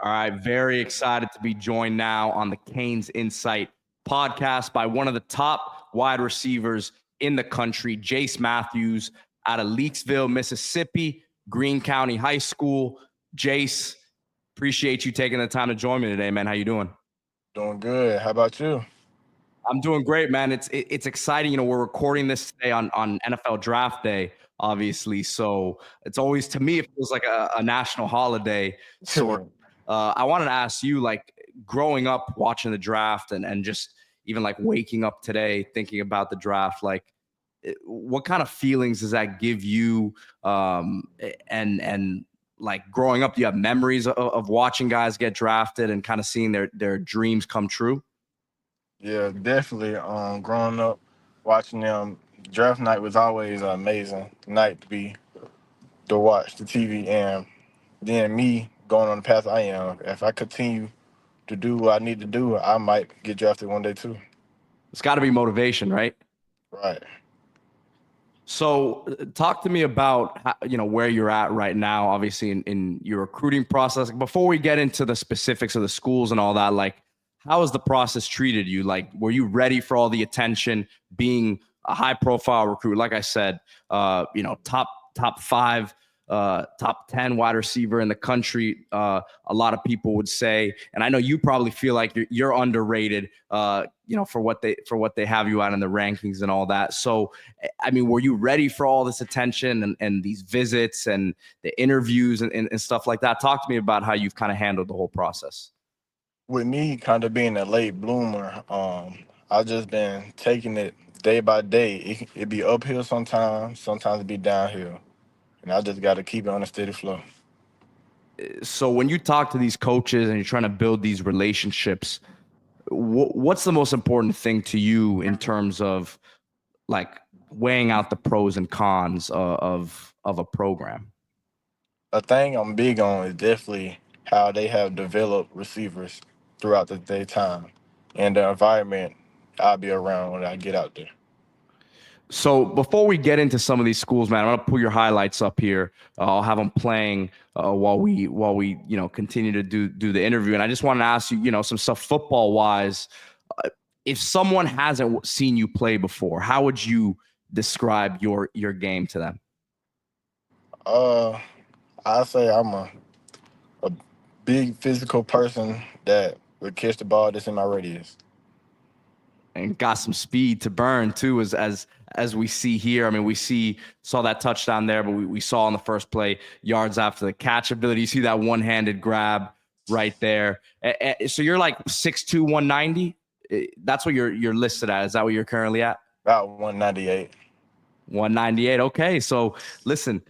All right, very excited to be joined now on the CanesInSight podcast by one of the top wide receivers in the country, Jase Mathews, out of Leakesville, Mississippi, Greene County High School. Jase, appreciate you taking the time to join me today, man. How you doing? Doing good. How about you? I'm doing great, man. It's exciting. You know, we're recording this today on NFL Draft Day, obviously. So it's always, to me, it feels like a national holiday sort. I wanted to ask you, like, growing up watching the draft and just even like waking up today thinking about the draft, like, what kind of feelings does that give you? And like growing up, do you have memories of watching guys get drafted and kind of seeing their dreams come true? Yeah, definitely. Growing up, watching them, draft night was always an amazing night to watch the TV, and then me going on the path I am. If I continue to do what I need to do, I might get drafted one day too. It's got to be motivation, right? Right. So talk to me about where you're at right now, obviously in your recruiting process. Before we get into the specifics of the schools and all that, like, how has the process treated you? Like, were you ready for all the attention, being a high profile recruit? Like I said, top five, top 10 wide receiver in the country. A lot of people would say, and I know you probably feel like you're underrated, for what they have you out in the rankings and all that. So, I mean, were you ready for all this attention and these visits and the interviews and stuff like that? Talk to me about how you've kind of handled the whole process. With me kind of being a late bloomer, I've just been taking it day by day. It be uphill sometimes it be downhill, and I just got to keep it on a steady flow. So when you talk to these coaches and you're trying to build these relationships, what's the most important thing to you in terms of like weighing out the pros and cons of a program? A thing I'm big on is definitely how they have developed receivers throughout the daytime and the environment I'll be around when I get out there. So before we get into some of these schools, man, I'm gonna pull your highlights up here. I'll have them playing while we continue to do the interview. And I just want to ask you, some stuff football wise. If someone hasn't seen you play before, how would you describe your game to them? I say I'm a big physical person that would catch the ball that's in my radius. And got some speed to burn too, as we see here. I mean, saw that touchdown there, but we saw on the first play yards after the catch ability. You see that one-handed grab right there. So you're like 6'2", 190. That's what you're listed at. Is that what you're currently at? About 198. 198. Okay, so listen.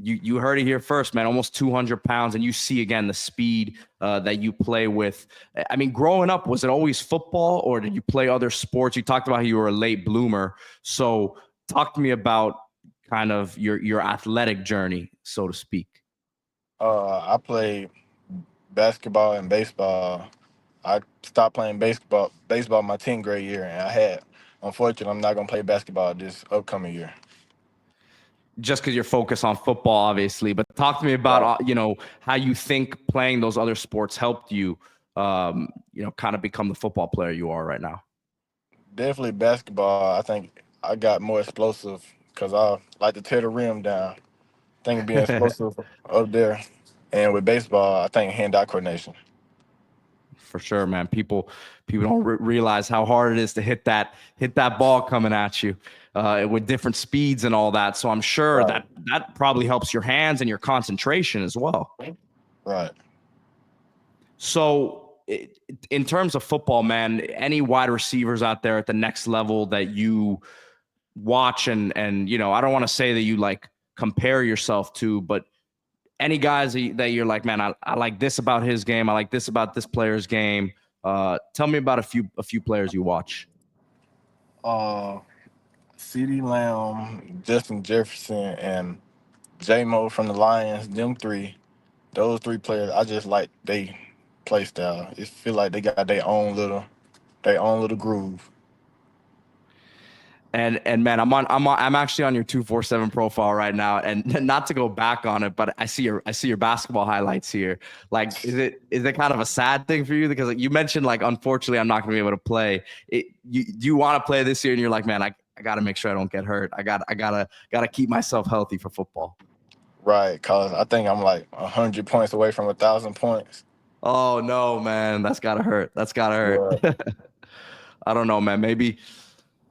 You heard it here first, man. Almost 200 pounds, and you see again the speed that you play with. I mean, growing up, was it always football, or did you play other sports? You talked about how you were a late bloomer, so talk to me about kind of your athletic journey, so to speak. I played basketball and baseball. I stopped playing baseball my 10th grade year, and unfortunately, I'm not gonna play basketball this upcoming year. Just because you're focused on football, obviously. But talk to me about, how you think playing those other sports helped you, kind of become the football player you are right now. Definitely basketball. I think I got more explosive because I like to tear the rim down. I think being explosive up there, and with baseball, I think hand-eye coordination. For sure, man. People don't realize how hard it is to hit that ball coming at you with different speeds and all that. So I'm sure Right. that probably helps your hands and your concentration as well. Right. So in terms of football, man, any wide receivers out there at the next level that you watch and I don't want to say that you like compare yourself to, but any guys that you're like, man, I like this about his game. I like this about this player's game. Tell me about a few players you watch. CeeDee Lamb, Justin Jefferson, and J-Mo from the Lions, those three players, I just like they play style. It feel like they got their own little groove. And man, I'm actually on your 247 profile right now, and not to go back on it, but I see your basketball highlights here. Like, is it kind of a sad thing for you because like, you mentioned like unfortunately I'm not going to be able to play. Do you want to play this year? And you're like, man, I got to make sure I don't get hurt. I gotta keep myself healthy for football. Right, cause I think I'm like 100 points away from 1,000 points. Oh no, man, that's gotta hurt. That's gotta Yeah. hurt. I don't know, man. Maybe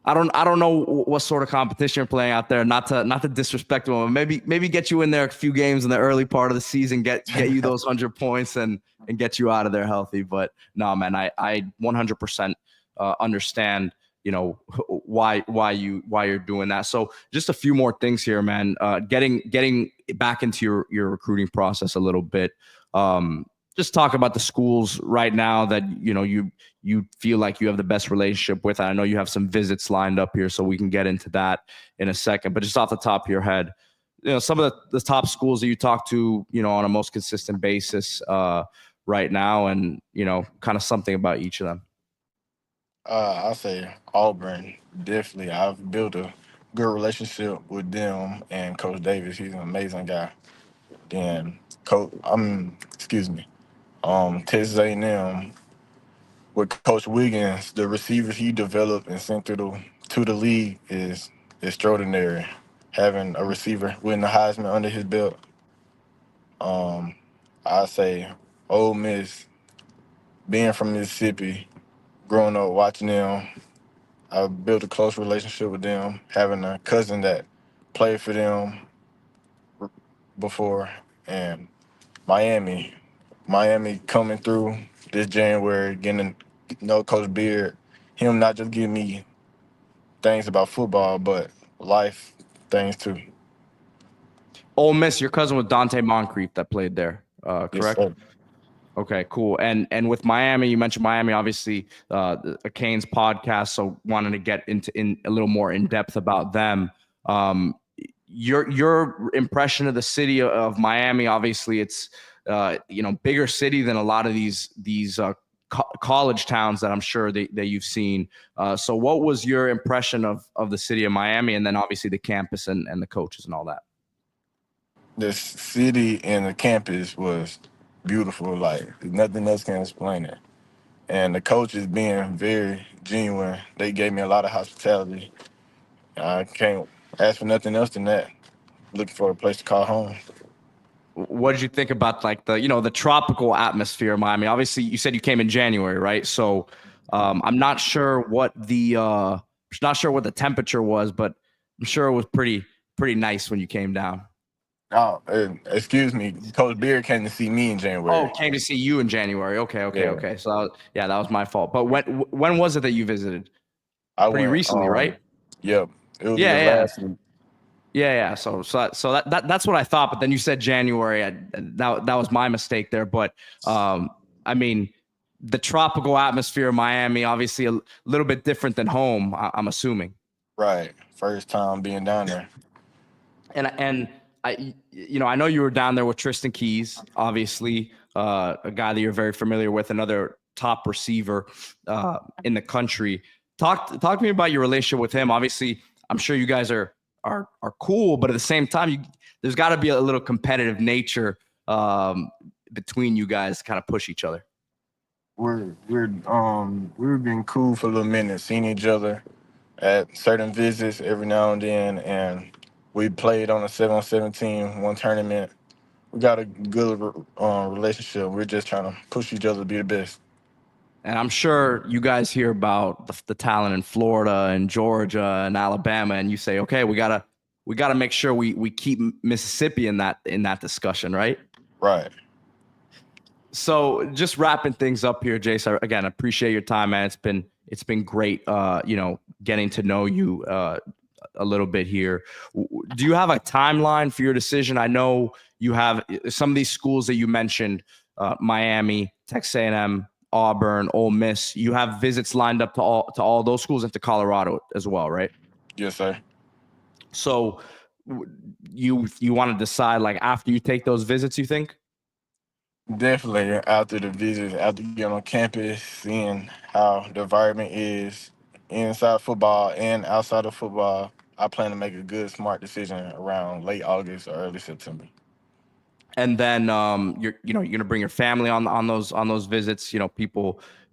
I don't know what sort of competition you're playing out there. Not to disrespect them, but maybe get you in there a few games in the early part of the season, get you those 100 points and get you out of there healthy. But no, man, I 100% understand, why you're doing that. So just a few more things here, man. Getting back into your recruiting process a little bit. Just talk about the schools right now that you feel like you have the best relationship with. I know you have some visits lined up here, so we can get into that in a second. But just off the top of your head, some of the top schools that you talk to, on a most consistent basis right now, and kind of something about each of them. I say Auburn, definitely. I've built a good relationship with them and Coach Davis. He's an amazing guy. Then excuse me, Texas A&M with Coach Wiggins, the receivers he developed and sent to the league is extraordinary. Having a receiver winning the Heisman under his belt. I say Ole Miss, being from Mississippi, growing up watching them, I built a close relationship with them. Having a cousin that played for them before, and Miami, Miami coming through this January, getting to know Coach Beard. Him not just giving me things about football, but life things too. Ole Miss, your cousin was Dante Moncrief that played there, Yes, correct? sir. Okay, cool. And with Miami, you mentioned Miami, obviously, a Canes podcast. So wanting to get in a little more in depth about them. Your impression of the city of Miami, obviously, it's bigger city than a lot of these college towns that I'm sure that you've seen. So what was your impression of the city of Miami, and then obviously the campus and the coaches and all that? The city and the campus was beautiful. Like nothing else can explain it. And the coaches being very genuine, they gave me a lot of hospitality. I can't ask for nothing else than that. Looking for a place to call home. What did you think about like the tropical atmosphere of Miami? Obviously, you said you came in January, right? So I'm not sure what the temperature was, but I'm sure it was pretty nice when you came down. Oh, excuse me. Coach Beard came to see me in Oh, January. came to see you in January. Okay, okay, Yeah, okay. So yeah, that was my fault. But when was it that you visited? I Pretty went. recently, right? Yep, it was Yeah, the yeah. last week. Yeah. So that's what I thought. But then you said January. That was my mistake there. But I mean, the tropical atmosphere of Miami, obviously a little bit different than home. I'm assuming. Right, first time being down there. And I know you were down there with Tristan Keys, obviously a guy that you're very familiar with, another top receiver in the country. Talk to me about your relationship with him. Obviously, I'm sure you guys are cool, but at the same time, there's got to be a little competitive nature between you guys to kind of push each other. We've been cool for a little minute, seeing each other at certain visits every now and then, and we played on a 7-on-7 team one tournament. We got a good relationship. We're just trying to push each other to be the best. And I'm sure you guys hear about the talent in Florida and Georgia and Alabama, and you say, okay, we gotta make sure we keep Mississippi in that discussion, right? Right. So just wrapping things up here, Jace. Again, appreciate your time, man. It's been great, getting to know you a little bit here. Do you have a timeline for your decision? I know you have some of these schools that you mentioned, Miami, Texas A&M, Auburn, Ole Miss. You have visits lined up to all those schools and to Colorado as well, right? Yes, sir. So you want to decide like after you take those visits, you think? Definitely after the visits, after getting on campus, seeing how the environment is inside football and outside of football, I plan to make a good, smart decision around late August or early September. And then you're gonna bring your family on those visits.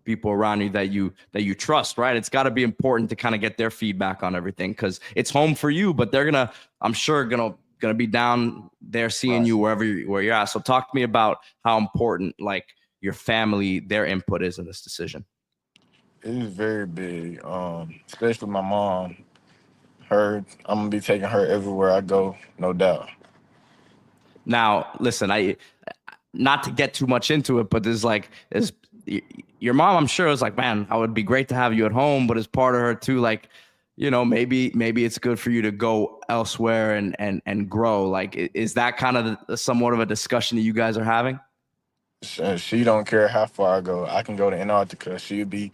People around you that you trust, right? It's got to be important to kind of get their feedback on everything because it's home for you, but they're I'm sure gonna be down there seeing you where you're at. So talk to me about how important like your family, their input is in this decision. It is very big, especially my mom. I'm gonna be taking her everywhere I go, no doubt. Now, listen, not to get too much into it, but there's your mom, I'm sure, is like, man, I would be great to have you at home, but as part of her too, like, maybe it's good for you to go elsewhere and grow. Like, is that kind of somewhat of a discussion that you guys are having? She don't care how far I go. I can go to Antarctica. She'll be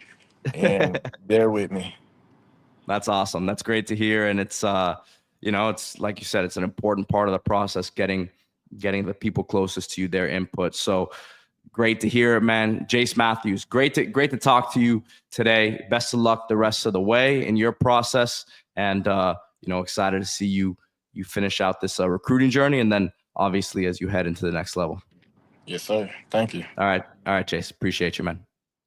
in there with me. That's awesome. That's great to hear. And it's it's like you said, it's an important part of the process, getting the people closest to you, their input. So great to hear it, man. Jase Mathews, great to talk to you today. Best of luck the rest of the way in your process. And excited to see you finish out this recruiting journey, and then obviously as you head into the next level. Yes, sir. Thank you. All right, Jase. Appreciate you, man.